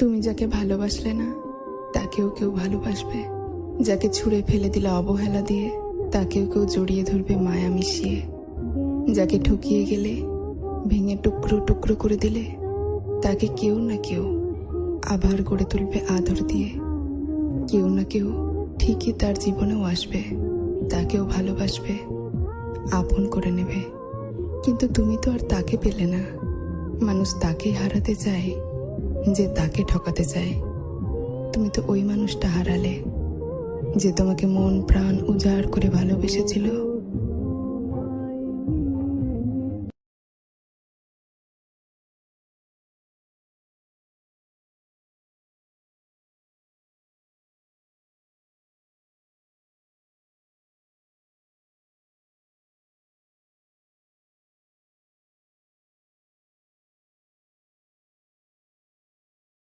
তুমি যাকে ভালোবাসলে না তাকেও কেউ ভালোবাসবে। যাকে ছুঁড়ে ফেলে দিলে অবহেলা দিয়ে তাকেও কেউ জড়িয়ে ধরবে মায়া মিশিয়ে। যাকে ঠকিয়ে গেলে ভেঙে টুকরো টুকরো করে দিলে তাকে কেউ না কেউ আবার গড়ে তুলবে আদর দিয়ে। কেউ না কেউ ঠিকই তার জীবনেও আসবে, তাকেও ভালোবাসবে, আপন করে নেবে। কিন্তু তুমি তো আর তাকে পেলে না। মানুষ তাকেই হারাতে চায় যে তাকে ঠকাতে চায়। তুমি তো ওই মানুষটা হারালে যে তোমাকে মন প্রাণ উজাড় করে ভালোবেসেছিল।